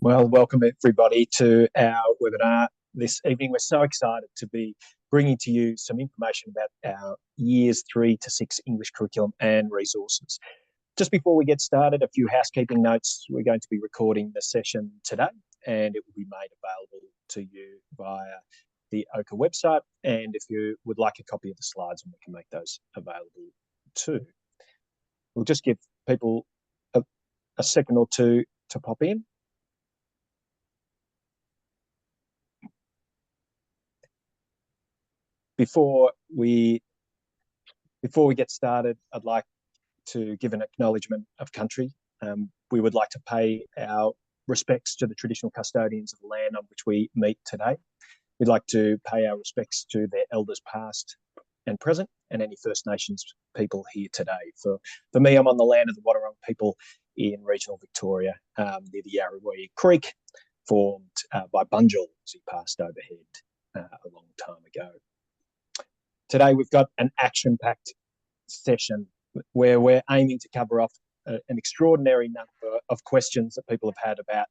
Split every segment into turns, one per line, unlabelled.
Well, welcome everybody to our webinar this evening. We're so excited to be bringing to you some information about our Years 3 to 6 English curriculum and resources. Just before we get started, a few housekeeping notes. We're going to be recording the session today and it will be made available to you via the Ochre website. And if you would like a copy of the slides, we can make those available too. We'll just give people a second or two to pop in. Before we get started, I'd like to give an acknowledgement of country. We would like to pay our respects to the traditional custodians of the land on which we meet today. We'd like to pay our respects to their elders past and present and any First Nations people here today. For me, I'm on the land of the Wadawurrung people in regional Victoria, near the Yarrawee Creek, formed by Bunjil as he passed overhead a long time ago. Today, we've got an action-packed session where we're aiming to cover off an extraordinary number of questions that people have had about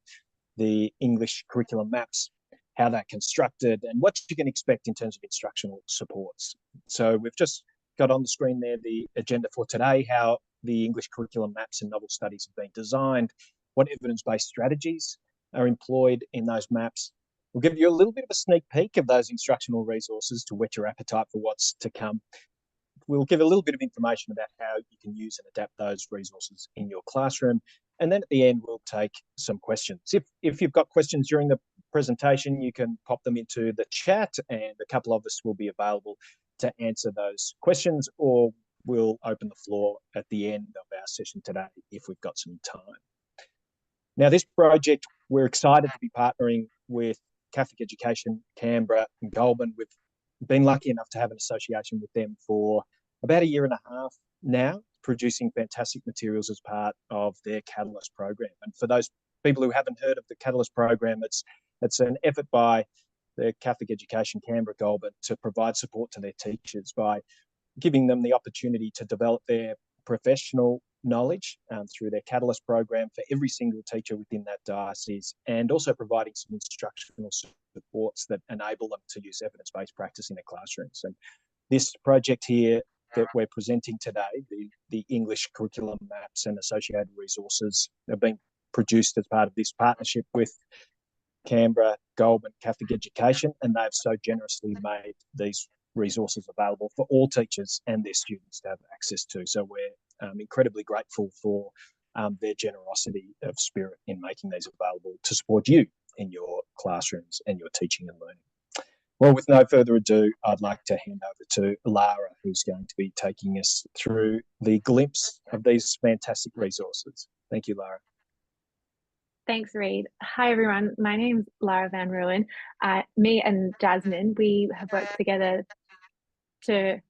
the English curriculum maps, how they're constructed, and what you can expect in terms of instructional supports. So we've just got on the screen there the agenda for today, how the English curriculum maps and novel studies have been designed, what evidence-based strategies are employed in those maps. We'll give you a little bit of a sneak peek of those instructional resources to whet your appetite for what's to come. We'll give a little bit of information about how you can use and adapt those resources in your classroom. And then at the end, we'll take some questions. If you've got questions during the presentation, you can pop them into the chat and a couple of us will be available to answer those questions, or we'll open the floor at the end of our session today if we've got some time. Now, this project, we're excited to be partnering with Catholic Education, Canberra and Goulburn. We've been lucky enough to have an association with them for about 1.5 years now, producing fantastic materials as part of their Catalyst program. And for those people who haven't heard of the Catalyst program, it's an effort by the Catholic Education, Canberra, Goulburn to provide support to their teachers by giving them the opportunity to develop their professional knowledge through their Catalyst program for every single teacher within that diocese, and also providing some instructional supports that enable them to use evidence-based practice in their classrooms. And this project here that we're presenting today, the English curriculum maps and associated resources, have been produced as part of this partnership with Canberra, Goulburn, Catholic Education, and they've so generously made these resources available for all teachers and their students to have access to. So we're incredibly grateful for their generosity of spirit in making these available to support you in your classrooms and your teaching and learning. Well, with no further ado, I'd like to hand over to Lara, who's going to be taking us through the glimpse of these fantastic resources. Thank you, Lara.
Thanks, Reid. Hi, everyone. My name's Lara Van Ruin. Me and Jasmine, we have worked together to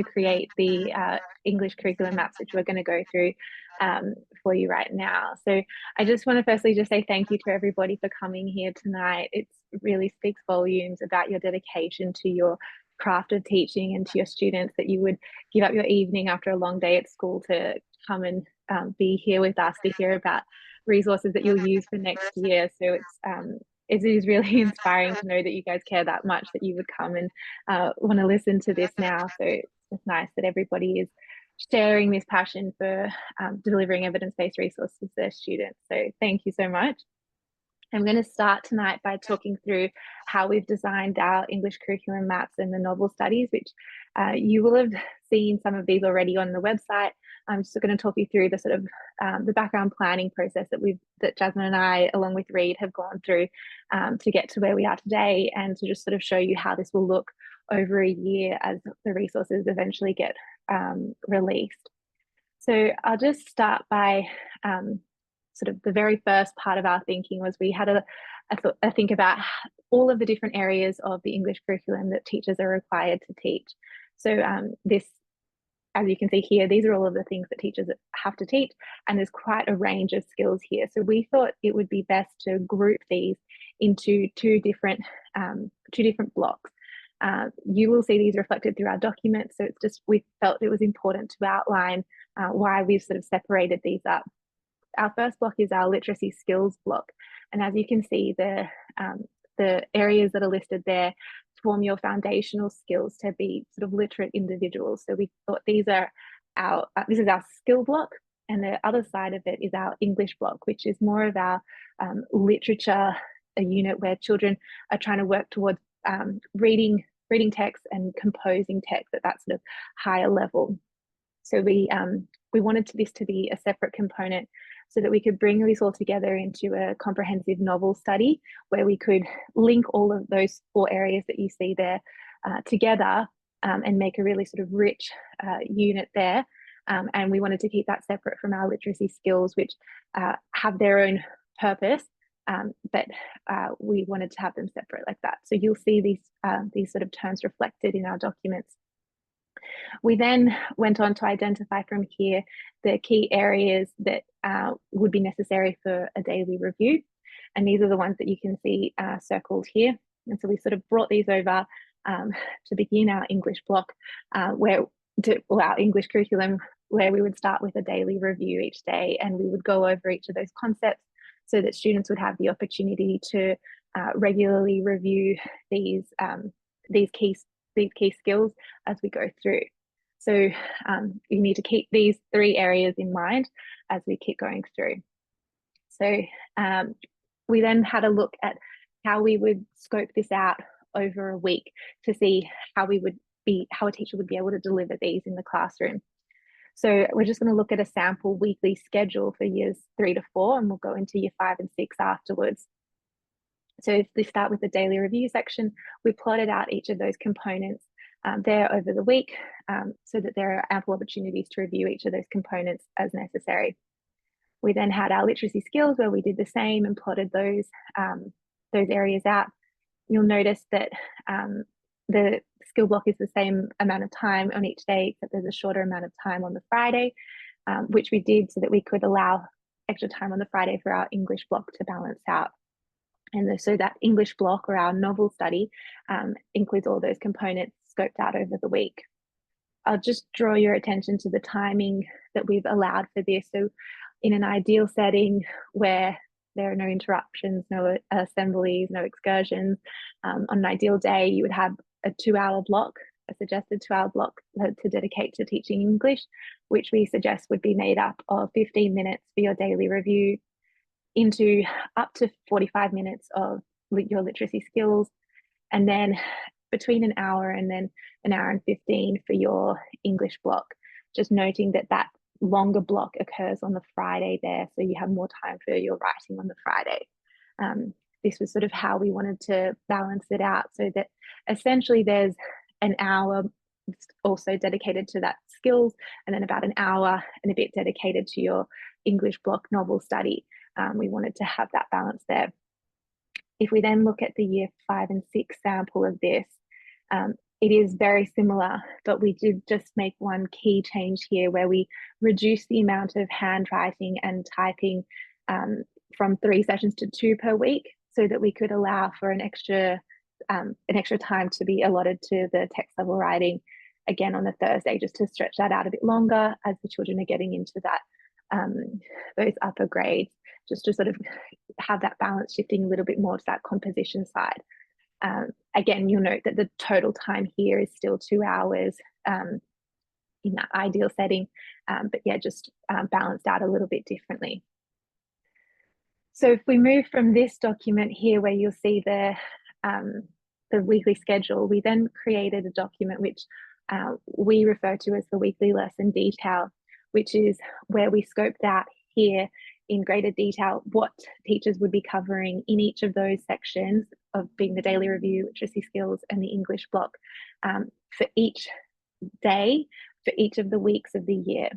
create the English curriculum maps, which we're going to go through for you right now. So I just want to firstly just say thank you to everybody for coming here tonight. It really speaks volumes about your dedication to your craft of teaching and to your students, that you would give up your evening after a long day at school to come and be here with us to hear about resources that you'll use for next year. So it is really inspiring to know that you guys care that much, that you would come and want to listen to this now. So it's nice that everybody is sharing this passion for delivering evidence-based resources to their students. So thank you so much. I'm going to start tonight by talking through how we've designed our English curriculum maps and the novel studies, which you will have seen some of these already on the website. I'm just going to talk you through the sort of the background planning process that Jasmine and I, along with Reid, have gone through to get to where we are today, and to just sort of show you how this will look over a year as the resources eventually get released. So I'll just start by sort of the very first part of our thinking was we had a think about all of the different areas of the English curriculum that teachers are required to teach. So this, as you can see here, these are all of the things that teachers have to teach, and there's quite a range of skills here. So we thought it would be best to group these into two different blocks. You will see these reflected through our document. So it's just, we felt it was important to outline why we've sort of separated these up our first block is our literacy skills block. And as you can see, the areas that are listed there form your foundational skills to be sort of literate individuals. So we thought these are this is our skill block, and the other side of it is our English block, which is more of our literature, a unit where children are trying to work towards reading text and composing text at that sort of higher level. So we wanted this to be a separate component so that we could bring this all together into a comprehensive novel study where we could link all of those 4 areas that you see there together and make a really sort of rich unit there. And we wanted to keep that separate from our literacy skills, which have their own purpose, but we wanted to have them separate like that. So you'll see these sort of terms reflected in our documents. We then went on to identify from here the key areas that would be necessary for a daily review. And these are the ones that you can see circled here. And so we sort of brought these over to begin our English block, our English curriculum, where we would start with a daily review each day, and we would go over each of those concepts so that students would have the opportunity to regularly review these key skills as we go through. So you need to keep these 3 areas in mind as we keep going through. So we then had a look at how we would scope this out over a week to see how a teacher would be able to deliver these in the classroom. So we're just going to look at a sample weekly schedule for years 3 to 4, and we'll go into year 5 and 6 afterwards. So if we start with the daily review section, we plotted out each of those components there over the week so that there are ample opportunities to review each of those components as necessary. We then had our literacy skills where we did the same and plotted those areas out. You'll notice that the skill block is the same amount of time on each day, except there's a shorter amount of time on the Friday, which we did so that we could allow extra time on the Friday for our English block to balance out. And so that English block, or our novel study, includes all those components scoped out over the week. I'll just draw your attention to the timing that we've allowed for this. So in an ideal setting where there are no interruptions, no assemblies, no excursions, on an ideal day, you would have a 2-hour block, a suggested 2-hour block to dedicate to teaching English, which we suggest would be made up of 15 minutes for your daily review, into up to 45 minutes of your literacy skills, and then between an hour and then an hour and 15 for your English block. Just noting that that longer block occurs on the Friday there, so you have more time for your writing on the Friday. This was sort of how we wanted to balance it out, so that essentially there's an hour also dedicated to that skills, and then about an hour and a bit dedicated to your English block novel study. We wanted to have that balance there. If we then look at the year 5 and 6 sample of this, it is very similar, but we did just make one key change here where we reduced the amount of handwriting and typing from 3 sessions to 2 per week, so that we could allow for an extra time to be allotted to the text level writing again on the Thursday, just to stretch that out a bit longer as the children are getting into that those upper grades, just to sort of have that balance shifting a little bit more to that composition side. Again, you'll note that the total time here is still 2 hours in that ideal setting, but yeah, just balanced out a little bit differently. So if we move from this document here, where you'll see the weekly schedule, we then created a document which we refer to as the weekly lesson detail, which is where we scoped out here in greater detail what teachers would be covering in each of those sections of being the daily review, literacy skills, and the English block for each day, for each of the weeks of the year.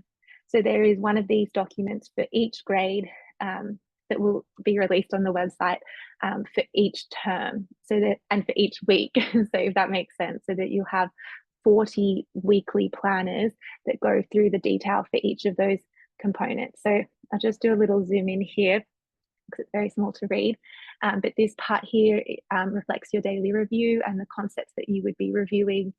So there is one of these documents for each grade that will be released on the website for each term, so that, and for each week, so if that makes sense, so that you have 40 weekly planners that go through the detail for each of those components. So I'll just do a little zoom in here because it's very small to read, but this part here reflects your daily review and the concepts that you would be reviewing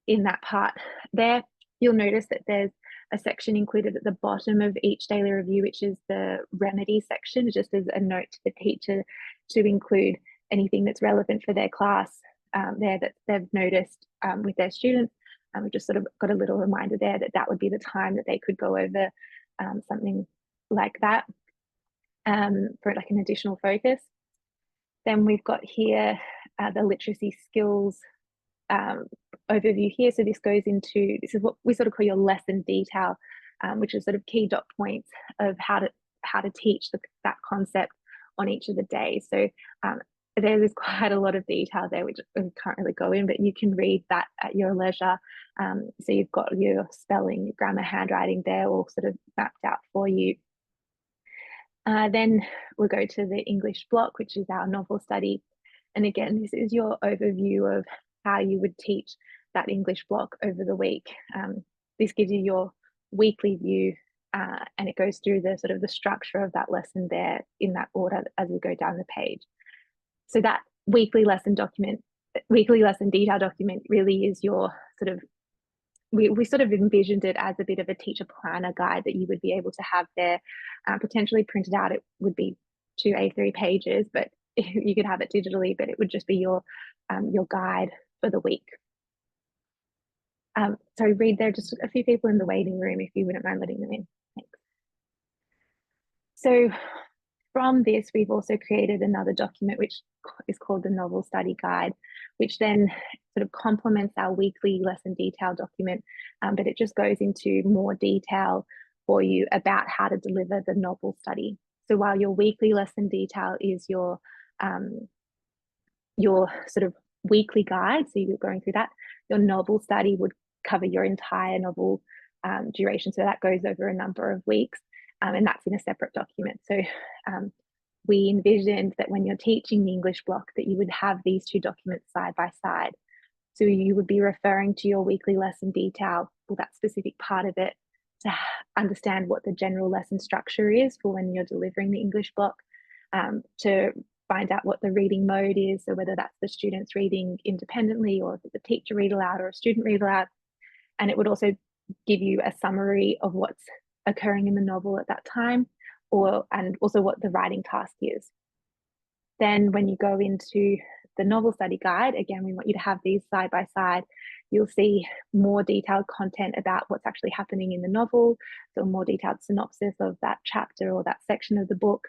in that part there. You'll notice that there's a section included at the bottom of each daily review, which is the remedy section, just as a note to the teacher to include anything that's relevant for their class there that they've noticed with their students. We've just sort of got a little reminder there that that would be the time that they could go over something like that for like an additional focus. Then we've got here the literacy skills overview here. So this goes into, this is what we sort of call your lesson detail, which is sort of key dot points of how to teach that concept on each of the days. So there's quite a lot of detail there, which we can't really go in, but you can read that at your leisure. So you've got your spelling, grammar, handwriting there all sort of mapped out for you. Then we'll go to the English block, which is our novel study. And again, this is your overview of how you would teach that English block over the week. This gives you your weekly view, and it goes through the sort of the structure of that lesson there in that order as we go down the page. So that weekly lesson detail document really is your sort of, we sort of envisioned it as a bit of a teacher planner guide that you would be able to have there, potentially printed out. It would be 2 A3 pages, but you could have it digitally, but it would just be your guide for the week. Sorry, Reed, there are just a few people in the waiting room, if you wouldn't mind letting them in. Thanks. So from this, we've also created another document, which is called the Novel Study Guide, which then sort of complements our weekly lesson detail document, but it just goes into more detail for you about how to deliver the novel study. So while your weekly lesson detail is your sort of weekly guide, so you're going through that, your novel study would cover your entire novel duration. So that goes over a number of weeks, and that's in a separate document. So we envisioned that when you're teaching the English block that you would have these two documents side by side. So you would be referring to your weekly lesson detail for that specific part of it to understand what the general lesson structure is for when you're delivering the English block, to find out what the reading mode is, so whether that's the students reading independently or if it's a teacher read aloud or a student read aloud. And it would also give you a summary of what's occurring in the novel at that time, and also what the writing task is. Then when you go into the novel study guide, again, we want you to have these side by side. You'll see more detailed content about what's actually happening in the novel, so more detailed synopsis of that chapter or that section of the book.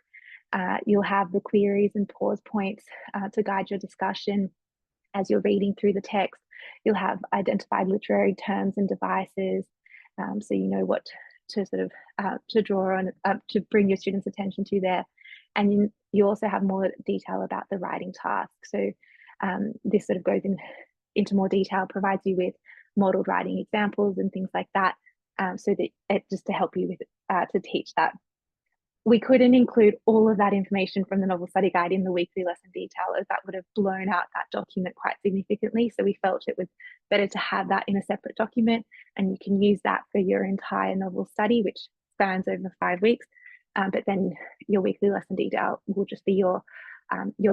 You'll have the queries and pause points to guide your discussion as you're reading through the text. You'll have identified literary terms and devices, so you know what to sort of to draw on, to bring your students' attention to there. And you also have more detail about the writing task. So this sort of goes into more detail, provides you with modeled writing examples and things like that, so that it just to help you with to teach that. We couldn't include all of that information from the novel study guide in the weekly lesson detail, as that would have blown out that document quite significantly. So we felt it was better to have that in a separate document, and you can use that for your entire novel study, which spans over 5 weeks. But then your weekly lesson detail will just be your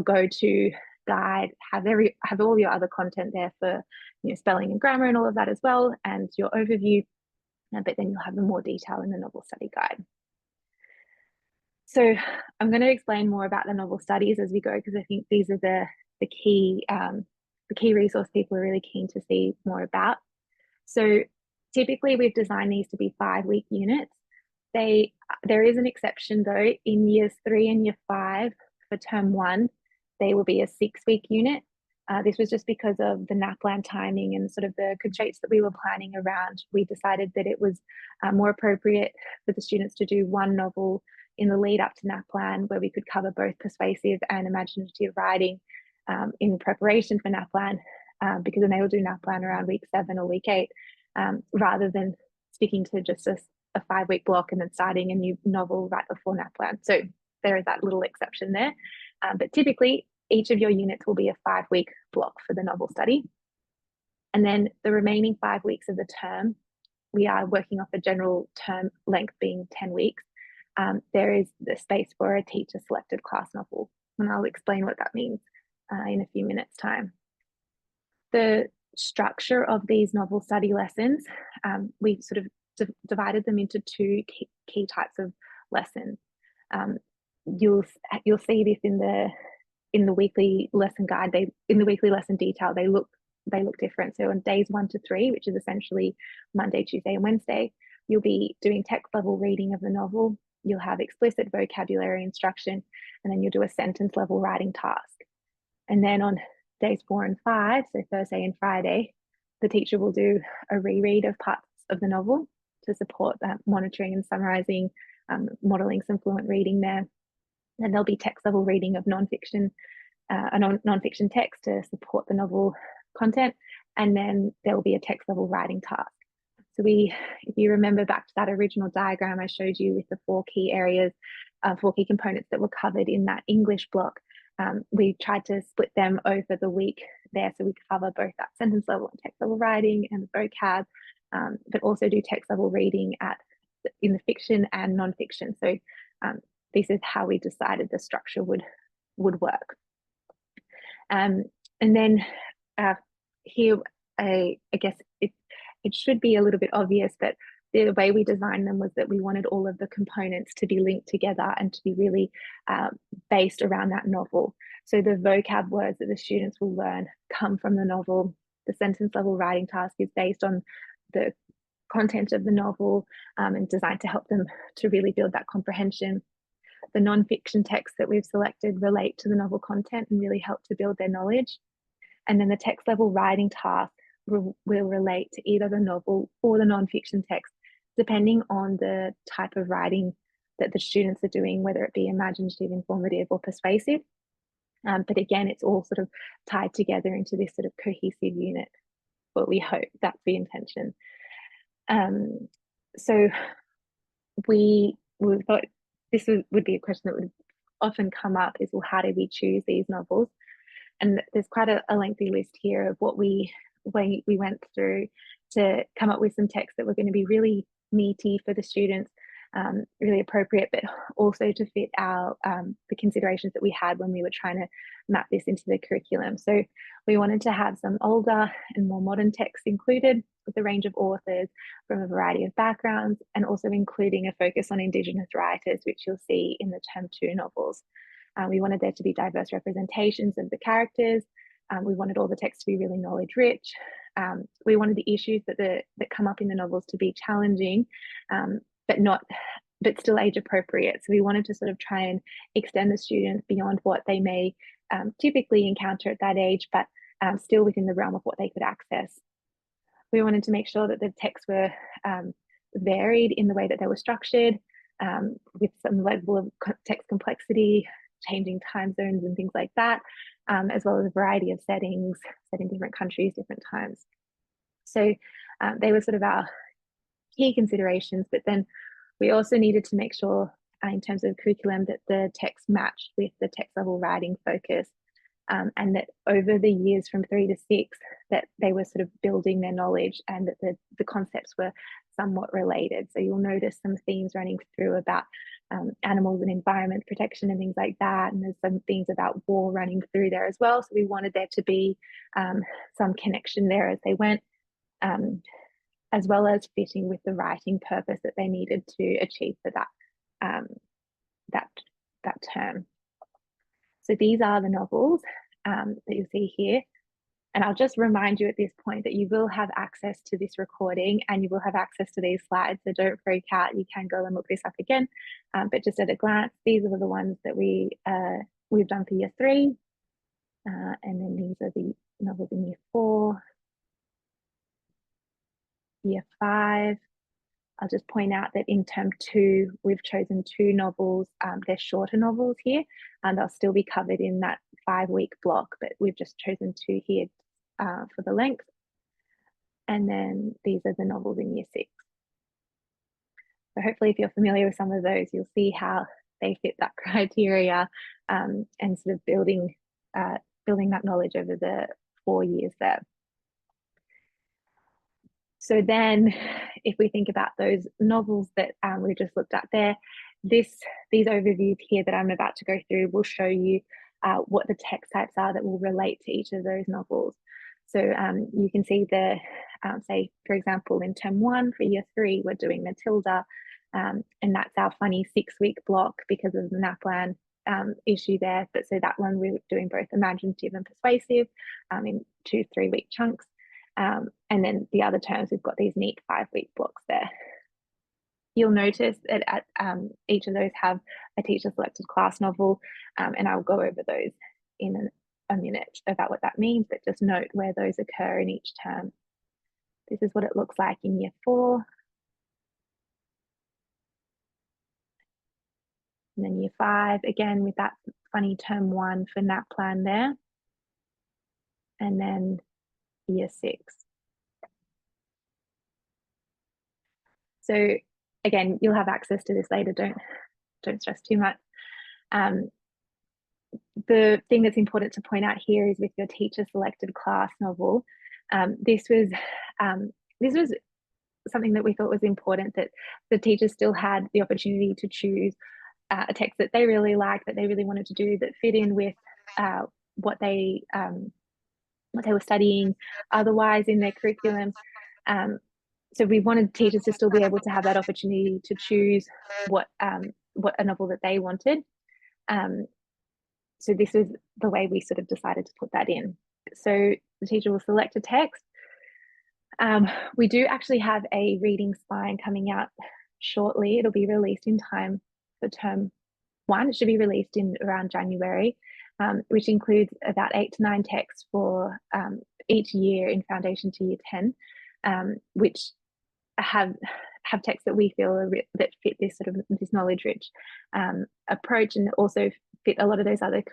go-to guide, have all your other content there for spelling and grammar and all of that as well, and your overview. But then you'll have the more detail in the novel study guide. So I'm going to explain more about the novel studies as we go, because I think these are the key resource people are really keen to see more about. So typically we've designed these to be 5-week units. There is an exception though. In years 3 and year 5 for term 1, they will be a 6-week unit. This was just because of the NAPLAN timing and sort of the constraints that we were planning around. We decided that it was more appropriate for the students to do one novel in the lead up to NAPLAN, where we could cover both persuasive and imaginative writing in preparation for NAPLAN, because then they will do NAPLAN around week 7 or week 8, rather than sticking to just a 5-week block and then starting a new novel right before NAPLAN. So there is that little exception there. But typically, each of your units will be a 5-week block for the novel study. And then the remaining 5 weeks of the term, we are working off a general term length being 10 weeks. There is the space for a teacher-selected class novel, and I'll explain what that means in a few minutes' time. The structure of these novel study lessons, we sort of divided them into two key types of lessons. You'll see this in the weekly lesson guide. In the weekly lesson detail, they look different. So on days 1 to 3, which is essentially Monday, Tuesday, and Wednesday, you'll be doing text level reading of the novel. You'll have explicit vocabulary instruction, and then you'll do a sentence level writing task. And then on days 4 and 5, so Thursday and Friday, the teacher will do a reread of parts of the novel to support that monitoring and summarizing, modeling some fluent reading there. And there'll be text level reading of nonfiction text to support the novel content. And then there will be a text level writing task. So if you remember back to that original diagram I showed you with the 4 key areas, 4 key components that were covered in that English block, we tried to split them over the week there, so we cover both that sentence level and text level writing and vocab, but also do text level reading in the fiction and non-fiction. So this is how we decided the structure would work. And then here, I guess it should be a little bit obvious, but the way we designed them was that we wanted all of the components to be linked together and to be really based around that novel. So the vocab words that the students will learn come from the novel. The sentence level writing task is based on the content of the novel and designed to help them to really build that comprehension. The non-fiction texts that we've selected relate to the novel content and really help to build their knowledge. And then the text level writing task will relate to either the novel or the non-fiction text, depending on the type of writing that the students are doing, whether it be imaginative, informative, or persuasive. But again, it's all sort of tied together into this sort of cohesive unit. But we hope that's the intention. So we thought this would be a question that would often come up is, well, how did we choose these novels? And there's quite a lengthy list here of what we went through to come up with some texts that were going to be really meaty for the students, really appropriate, but also to fit our the considerations that we had when we were trying to map this into the curriculum. So we wanted to have some older and more modern texts included with a range of authors from a variety of backgrounds, and also including a focus on Indigenous writers, which you'll see in the Term 2 novels. We wanted there to be diverse representations of the characters. We wanted all the text to be really knowledge rich. We wanted the issues that come up in the novels to be challenging, but still age appropriate. So we wanted to sort of try and extend the students beyond what they may typically encounter at that age, but still within the realm of what they could access. We wanted to make sure that the texts were varied in the way that they were structured, with some level of text complexity, changing time zones and things like that, as well as a variety of settings, set in different countries, different times. So they were sort of our key considerations, but then we also needed to make sure in terms of curriculum that the text matched with the text level writing focus, and that over the years from 3 to 6 that they were sort of building their knowledge and that the concepts were somewhat related. So you'll notice some themes running through about animals and environment protection and things like that, and there's some things about war running through there as well. So we wanted there to be some connection there as they went, as well as fitting with the writing purpose that they needed to achieve for that term. So these are the novels that you'll see here. And I'll just remind you at this point that you will have access to this recording and you will have access to these slides. So don't freak out. You can go and look this up again. But just at a glance, these are the ones that we've done for year 3. And then these are the novels in year 4, year 5. I'll just point out that in term 2, we've chosen 2 novels. They're shorter novels here, and they'll still be covered in that 5-week block, but we've just chosen 2 here for the length. And then these are the novels in year 6. So hopefully if you're familiar with some of those, you'll see how they fit that criteria, and sort of building that knowledge over the 4 years there. So then if we think about those novels that we just looked at there, these overviews here that I'm about to go through will show you what the text types are that will relate to each of those novels. So you can see the, say, for example, in term 1 for year 3, we're doing Matilda, and that's our funny 6-week block because of the NAPLAN issue there. But so that one we're doing both imaginative and persuasive in 2 3-week chunks. And then the other terms, we've got these neat 5-week blocks there. You'll notice that at each of those have a teacher selected class novel, and I'll go over those in a minute about what that means, but just note where those occur in each term. This is what it looks like in year 4. And then year 5, again, with that funny term 1 for NAPLAN there. And then year 6. So again, you'll have access to this later. Don't stress too much. The thing that's important to point out here is with your teacher selected class novel, this was something that we thought was important, that the teachers still had the opportunity to choose a text that they really liked, that they really wanted to do, that fit in with what they were studying otherwise in their curriculum. So we wanted teachers to still be able to have that opportunity to choose what a novel that they wanted. So this is the way we sort of decided to put that in. So the teacher will select a text. We do actually have a reading spine coming out shortly. It'll be released in time for term 1. It should be released in around January, which includes about 8 to 9 texts for each year in Foundation to Year 10, which have texts that we feel that fit this sort of this knowledge-rich approach, and also fit a lot of those other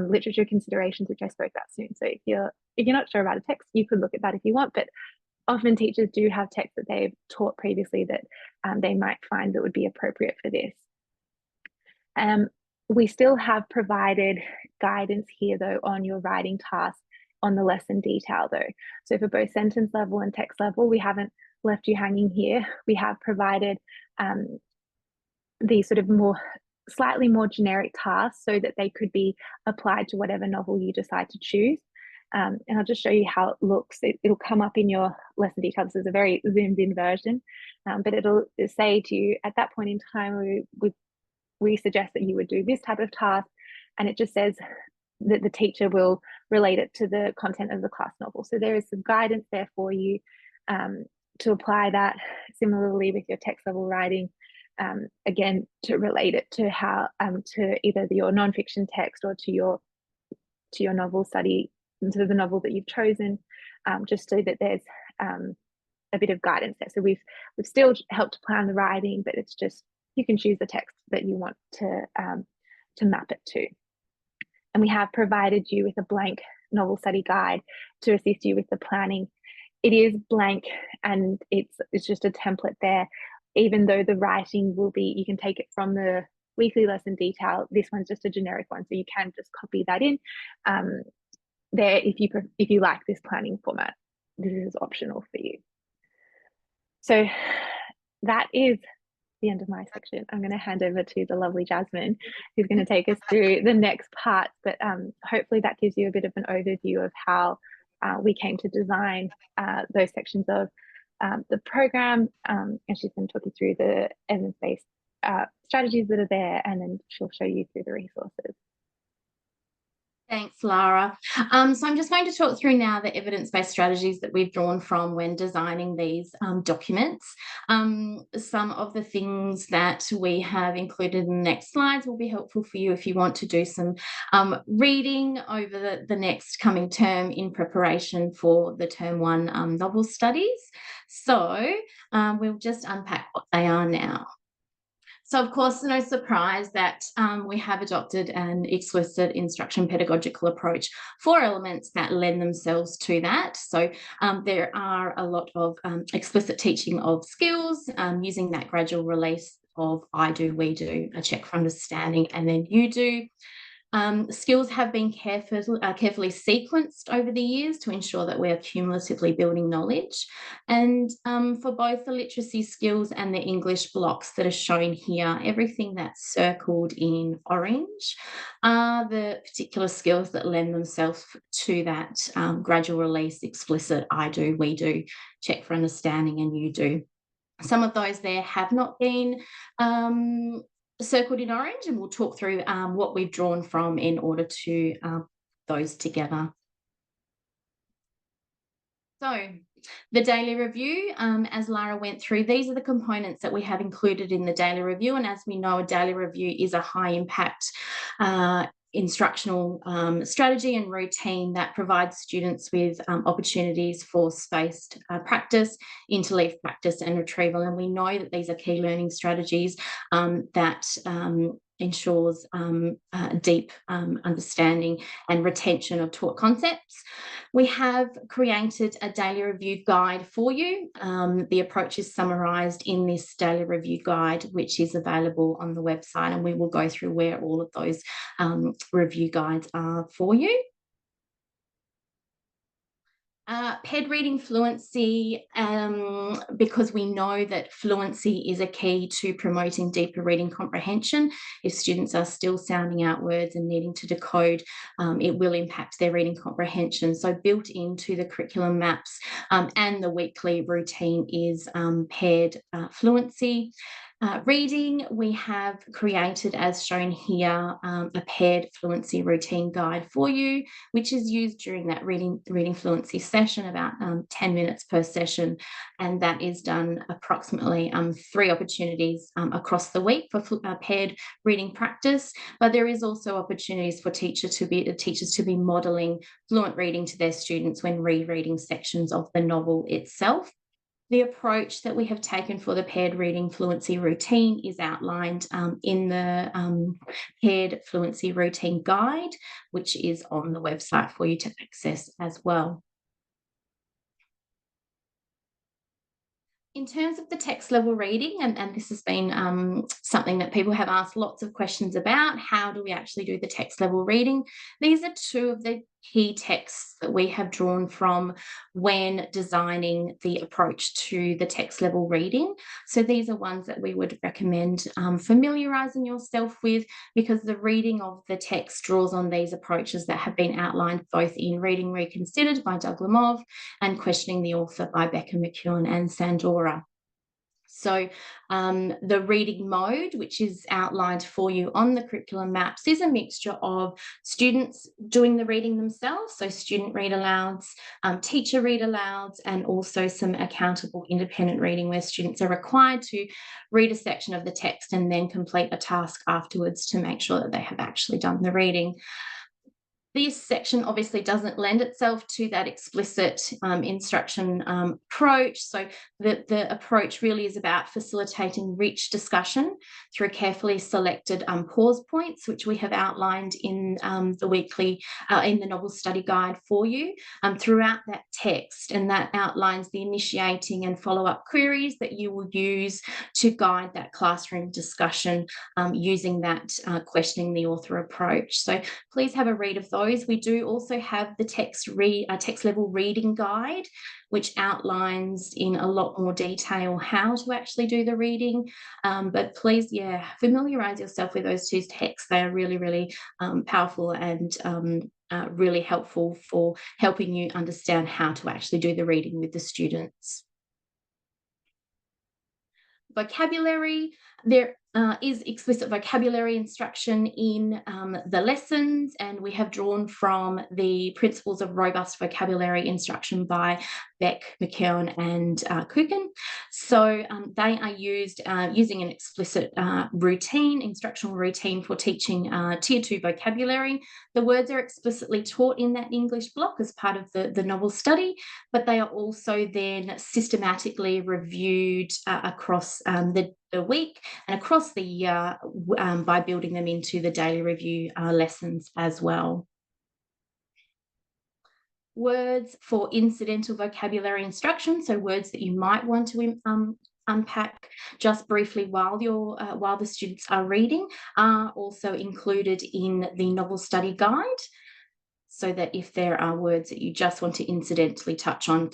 literature considerations which I spoke about soon. So if you're not sure about a text, you could look at that if you want, but often teachers do have texts that they've taught previously that they might find that would be appropriate for this. We still have provided guidance here though on your writing tasks on the lesson detail though. So for both sentence level and text level, we haven't left you hanging here. We have provided these sort of slightly more generic tasks so that they could be applied to whatever novel you decide to choose. And I'll just show you how it looks. It'll come up in your lesson detail. This is a very zoomed in version, but it'll say to you at that point in time, we suggest that you would do this type of task, and it just says that the teacher will relate it to the content of the class novel. So there is some guidance there for you to apply that. Similarly with your text level writing, again, to relate it to how to either your nonfiction text or to your novel study, to the novel that you've chosen, just so that there's a bit of guidance there. So we've still helped plan the writing, but it's just you can choose the text that you want to map it to. And we have provided you with a blank novel study guide to assist you with the planning. It is blank and it's just a template there, even though the writing will be, you can take it from the weekly lesson detail. This one's just a generic one, so you can just copy that in there if you like this planning format. This is optional for you. So that is the end of my section. I'm going to hand over to the lovely Jasmine, who's going to take us through the next part, but hopefully that gives you a bit of an overview of how we came to design those sections of the program, and she's going to talk you through the evidence-based strategies that are there, and then she'll show you through the resources.
Thanks, Lara. So I'm just going to talk through now the evidence-based strategies that we've drawn from when designing these documents. Some of the things that we have included in the next slides will be helpful for you if you want to do some reading over the next coming term in preparation for the term 1 novel studies. So we'll just unpack what they are now. So, of course, no surprise that we have adopted an explicit instruction pedagogical approach for elements that lend themselves to that. So there are a lot of explicit teaching of skills using that gradual release of I do, we do, a check for understanding, and then you do. Skills have been carefully sequenced over the years to ensure that we are cumulatively building knowledge. And for both the literacy skills and the English blocks that are shown here, everything that's circled in orange are the particular skills that lend themselves to that gradual release, explicit, I do, we do, check for understanding, and you do. Some of those there have not been circled in orange, and we'll talk through what we've drawn from in order to those together. So the daily review, as Lara went through, these are the components that we have included in the daily review. And as we know, a daily review is a high impact instructional strategy and routine that provides students with opportunities for spaced practice, interleaf practice and retrieval. And we know that these are key learning strategies that ensures deep understanding and retention of taught concepts. We have created a daily review guide for you. The approach is summarised in this daily review guide, which is available on the website, and we will go through where all of those review guides are for you. PED reading fluency, because we know that fluency is a key to promoting deeper reading comprehension. If students are still sounding out words and needing to decode, it will impact their reading comprehension. So built into the curriculum maps and the weekly routine is paired fluency. Reading, we have created, as shown here, a paired fluency routine guide for you, which is used during that reading fluency session, about 10 minutes per session, and that is done approximately 3 opportunities across the week for paired reading practice. But there is also opportunities for teachers to be modelling fluent reading to their students when rereading sections of the novel itself. The approach that we have taken for the paired reading fluency routine is outlined in the paired fluency routine guide, which is on the website for you to access as well. In terms of the text level reading, and this has been something that people have asked lots of questions about, how do we actually do the text level reading? These are 2 of the key texts that we have drawn from when designing the approach to the text level reading. So these are ones that we would recommend familiarising yourself with, because the reading of the text draws on these approaches that have been outlined both in Reading Reconsidered by Doug Lemov and Questioning the Author by Becca McKeown and Sandora. So the reading mode, which is outlined for you on the curriculum maps, is a mixture of students doing the reading themselves, so student read alouds, teacher read alouds, and also some accountable independent reading where students are required to read a section of the text and then complete a task afterwards to make sure that they have actually done the reading. This section obviously doesn't lend itself to that explicit instruction approach. So the approach really is about facilitating rich discussion through carefully selected pause points, which we have outlined in the weekly, in the novel study guide for you throughout that text. And that outlines the initiating and follow-up queries that you will use to guide that classroom discussion using that questioning the author approach. So please have a read of those. We do also have the text level reading guide, which outlines in a lot more detail how to actually do the reading. But please, familiarise yourself with those 2 texts. They are really, really powerful and really helpful for helping you understand how to actually do the reading with the students. Vocabulary, there is explicit vocabulary instruction in the lessons, and we have drawn from the Principles of Robust Vocabulary Instruction by Beck, McKeown and Kuchen. So they are used using an explicit instructional routine for teaching Tier 2 vocabulary. The words are explicitly taught in that English block as part of the novel study, but they are also then systematically reviewed across the week and across the year by building them into the daily review lessons as well. Words for incidental vocabulary instruction, so words that you might want to unpack just briefly while the students are reading are also included in the novel study guide, so that if there are words that you just want to incidentally touch on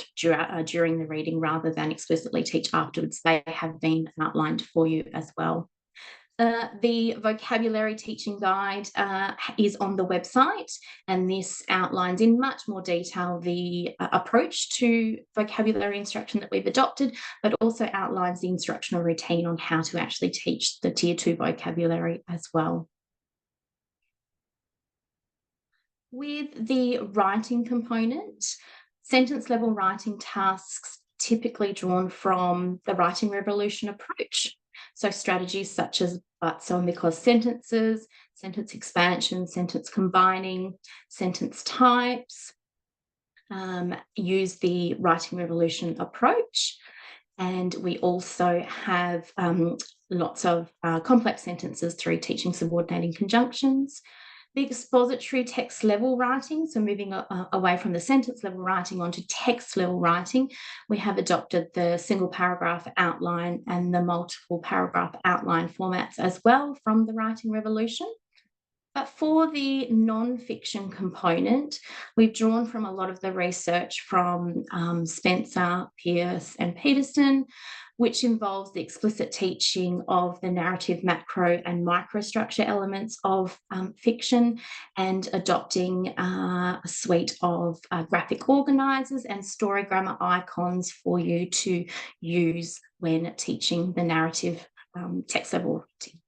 during the reading rather than explicitly teach afterwards, they have been outlined for you as well. The vocabulary teaching guide is on the website, and this outlines in much more detail the approach to vocabulary instruction that we've adopted, but also outlines the instructional routine on how to actually teach the Tier 2 vocabulary as well. With the writing component, sentence level writing tasks typically drawn from the Writing Revolution approach. So strategies such as but, so, and because sentences, sentence expansion, sentence combining, sentence types, use the Writing Revolution approach. And we also have lots of complex sentences through teaching subordinating conjunctions. The expository text level writing, so moving away from the sentence level writing onto text level writing, we have adopted the single paragraph outline and the multiple paragraph outline formats as well from the Writing Revolution. But for the non-fiction component, we've drawn from a lot of the research from Spencer, Pearce and Peterson, which involves the explicit teaching of the narrative macro and microstructure elements of fiction, and adopting a suite of graphic organisers and story grammar icons for you to use when teaching the narrative text level writing.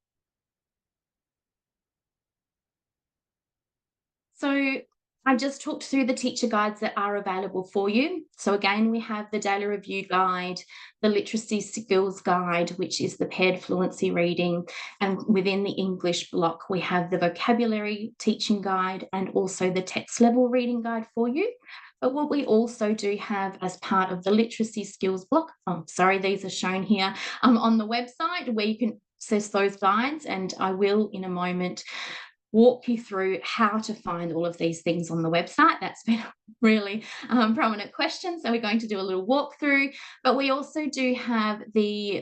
So I just talked through the teacher guides that are available for you. So again, we have the daily review guide, the literacy skills guide, which is the paired fluency reading. And within the English block, we have the vocabulary teaching guide and also the text level reading guide for you. But what we also do have as part of the literacy skills block, these are shown here on the website where you can access those guides. And I will in a moment walk you through how to find all of these things on the website. That's been a really prominent question, so we're going to do a little walkthrough. But we also do have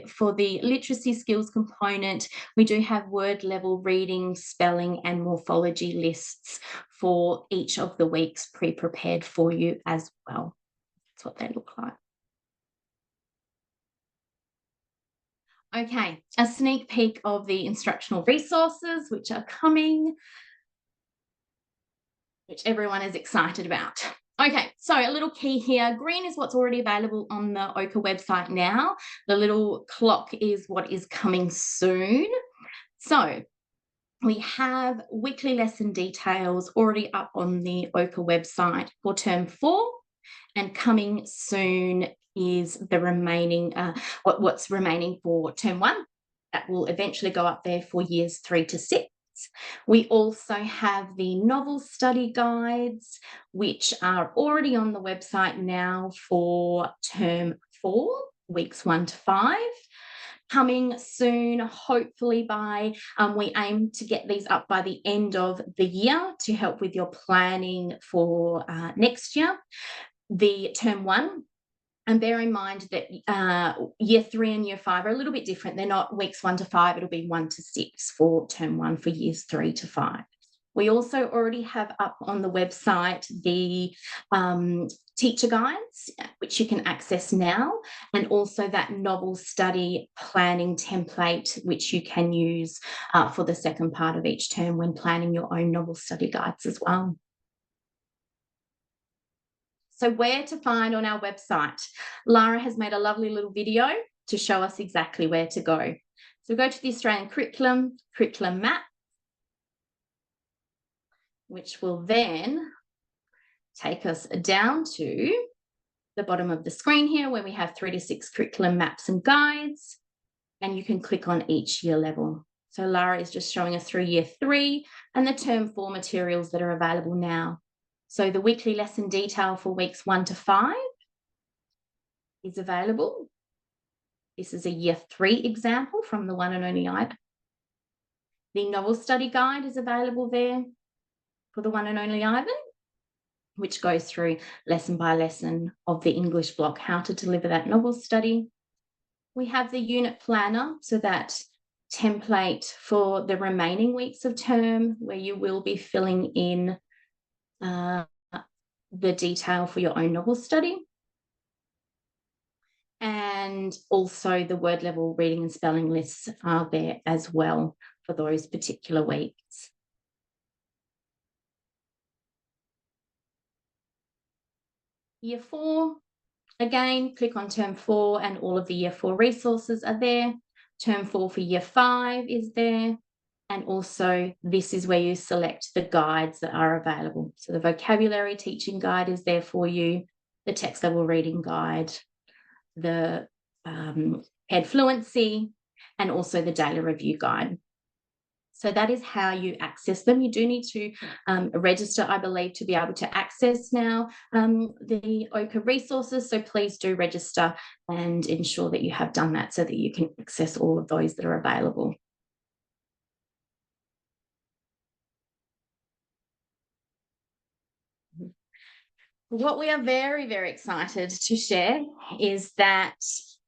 for the literacy skills component, we do have word level reading, spelling and morphology lists for each of the weeks pre-prepared for you as well. That's what they look like. Okay, a sneak peek of the instructional resources which are coming, which everyone is excited about. Okay, so a little key here. Green is what's already available on the Ochre website now. The little clock is what is coming soon. So we have weekly lesson details already up on the Ochre website for term 4, and coming soon is the remaining, what's remaining for term 1. That will eventually go up there for years 3 to 6. We also have the novel study guides, which are already on the website now for term 4, weeks 1 to 5. Coming soon, hopefully by, we aim to get these up by the end of the year to help with your planning for next year. The term 1, and bear in mind that year 3 and year 5 are a little bit different. They're not weeks 1 to 5, it'll be 1 to 6 for term 1 for years 3 to 5. We also already have up on the website the teacher guides, which you can access now, and also that novel study planning template, which you can use for the second part of each term when planning your own novel study guides as well. So where to find on our website? Lara has made a lovely little video to show us exactly where to go. So we go to the Australian curriculum map, which will then take us down to the bottom of the screen here where we have 3 to 6 curriculum maps and guides, and you can click on each year level. So Lara is just showing us through year 3 and the term 4 materials that are available now. So the weekly lesson detail for weeks 1 to 5 is available. This is a year 3 example from the one and only Ivan. The novel study guide is available there for the one and only Ivan, which goes through lesson by lesson of the English block, how to deliver that novel study. We have the unit planner, so that template for the remaining weeks of term where you will be filling in the detail for your own novel study. And also the word level reading and spelling lists are there as well for those particular weeks. Year 4, again, click on term 4 and all of the year 4 resources are there. Term 4 for year 5 is there. And also this is where you select the guides that are available. So the vocabulary teaching guide is there for you, the text level reading guide, the head fluency, and also the daily review guide. So that is how you access them. You do need to register, I believe, to be able to access now the Ochre resources. So please do register and ensure that you have done that so that you can access all of those that are available. What we are very, very excited to share is that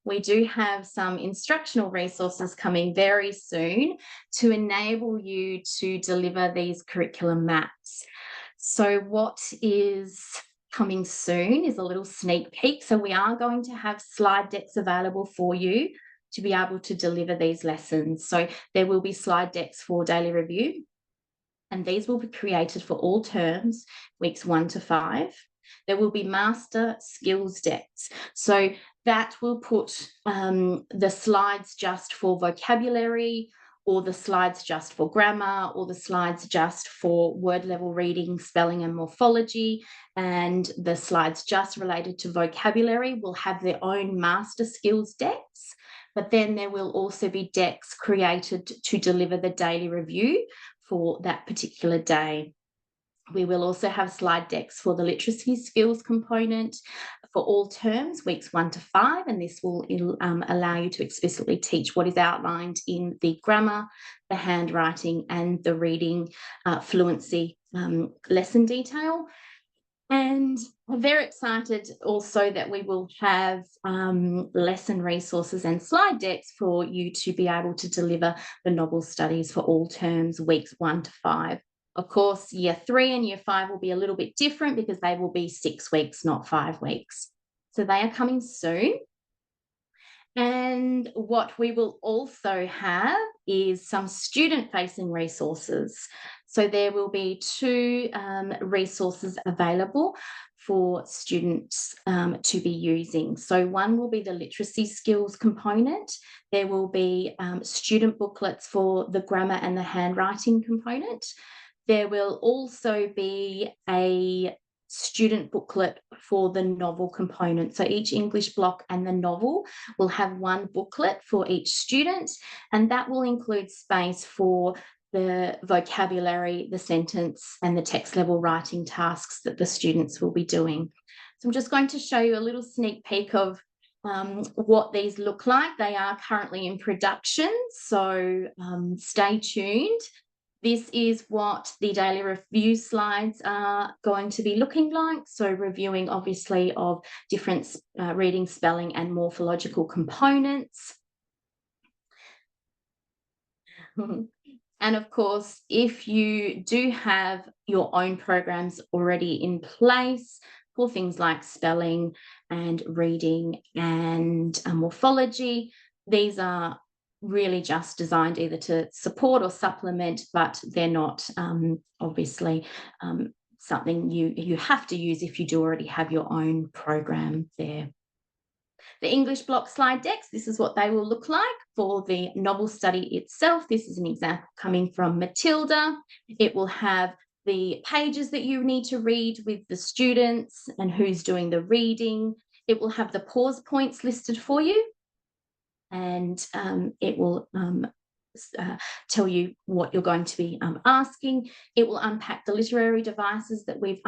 we do have some instructional resources coming very soon to enable you to deliver these curriculum maps. So what is coming soon is a little sneak peek. So we are going to have slide decks available for you to be able to deliver these lessons. So there will be slide decks for daily review, and these will be created for all terms, weeks 1 to 5. There will be master skills decks. So that will put the slides just for vocabulary, or the slides just for grammar, or the slides just for word level reading, spelling and morphology, and the slides just related to vocabulary will have their own master skills decks. But then there will also be decks created to deliver the daily review for that particular day. We will also have slide decks for the literacy skills component for all terms, weeks 1 to 5, and this will allow you to explicitly teach what is outlined in the grammar, the handwriting, and the reading fluency lesson detail. And we're very excited also that we will have lesson resources and slide decks for you to be able to deliver the novel studies for all terms, weeks 1 to 5. Of course, year 3 and year 5 will be a little bit different because they will be 6 weeks, not 5 weeks. So they are coming soon. And what we will also have is some student-facing resources. So there will be 2 resources available for students to be using. So one will be the literacy skills component. There will be student booklets for the grammar and the handwriting component. There will also be a student booklet for the novel component. So each English block and the novel will have one booklet for each student, and that will include space for the vocabulary, the sentence, and the text level writing tasks that the students will be doing. So I'm just going to show you a little sneak peek of what these look like. They are currently in production, so stay tuned. This is what the daily review slides are going to be looking like. So reviewing, obviously, of different reading, spelling, and morphological components. And of course, if you do have your own programs already in place for things like spelling and reading and morphology, these are really just designed either to support or supplement, but they're not obviously something you have to use if you do already have your own program there. The English block slide decks, this is what they will look like for the novel study itself. This is an example coming from Matilda. It will have the pages that you need to read with the students and who's doing the reading. It will have the pause points listed for you, and it will tell you what you're going to be asking. It will unpack the literary devices that we've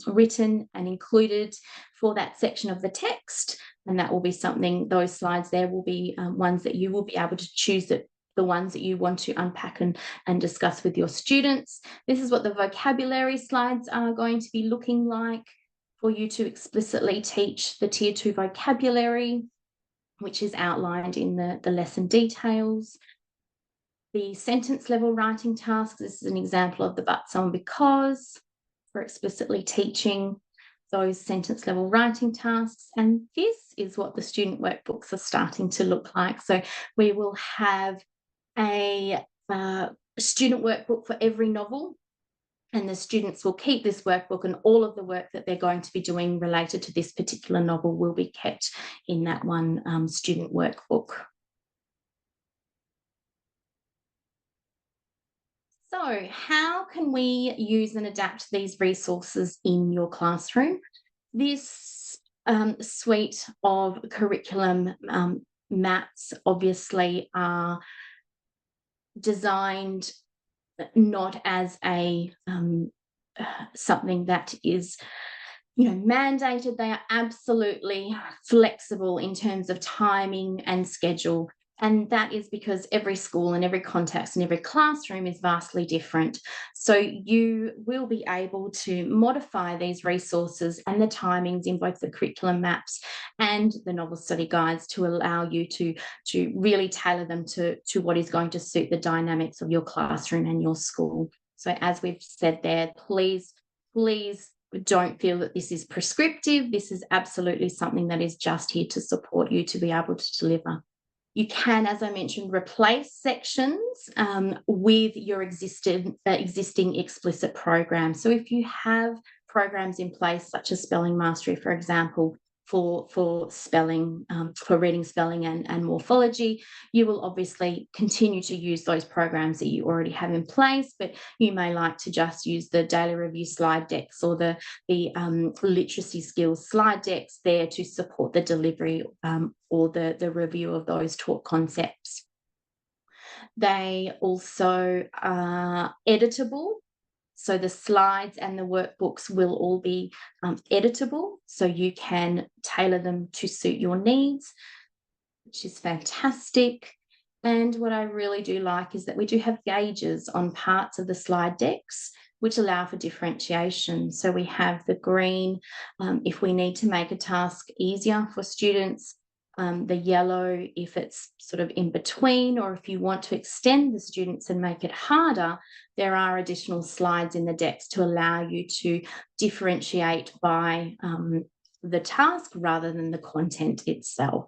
written and included for that section of the text, and that will be something, those slides there will be ones that you will be able to choose, that the ones that you want to unpack and discuss with your students. This is what the vocabulary slides are going to be looking like for you to explicitly teach the Tier 2 vocabulary. which is outlined in the lesson details. The sentence level writing tasks, this is an example of the but, so, and because for explicitly teaching those sentence level writing tasks. And this is what the student workbooks are starting to look like. So we will have a student workbook for every novel, and the students will keep this workbook, and all of the work that they're going to be doing related to this particular novel will be kept in that one student workbook. So how can we use and adapt these resources in your classroom? This suite of curriculum maps obviously are designed not as a something that is, you know, mandated. They are absolutely flexible in terms of timing and schedule. And that is because every school and every context and every classroom is vastly different. So you will be able to modify these resources and the timings in both the curriculum maps and the novel study guides to allow you to really tailor them to what is going to suit the dynamics of your classroom and your school. So as we've said there, please don't feel that this is prescriptive. This is absolutely something that is just here to support you to be able to deliver. You can, as I mentioned, replace sections with your existing explicit programs. So if you have programs in place, such as Spelling Mastery, for example, for spelling, for reading, spelling, and morphology, you will obviously continue to use those programs that you already have in place, but you may like to just use the daily review slide decks or the literacy skills slide decks there to support the delivery or the review of those taught concepts. They also are editable. So the slides and the workbooks will all be editable, so you can tailor them to suit your needs, which is fantastic. And what I really do like is that we do have gauges on parts of the slide decks, which allow for differentiation. So we have the green if we need to make a task easier for students, the yellow if it's sort of in between, or if you want to extend the students and make it harder, there are additional slides in the decks to allow you to differentiate by the task rather than the content itself.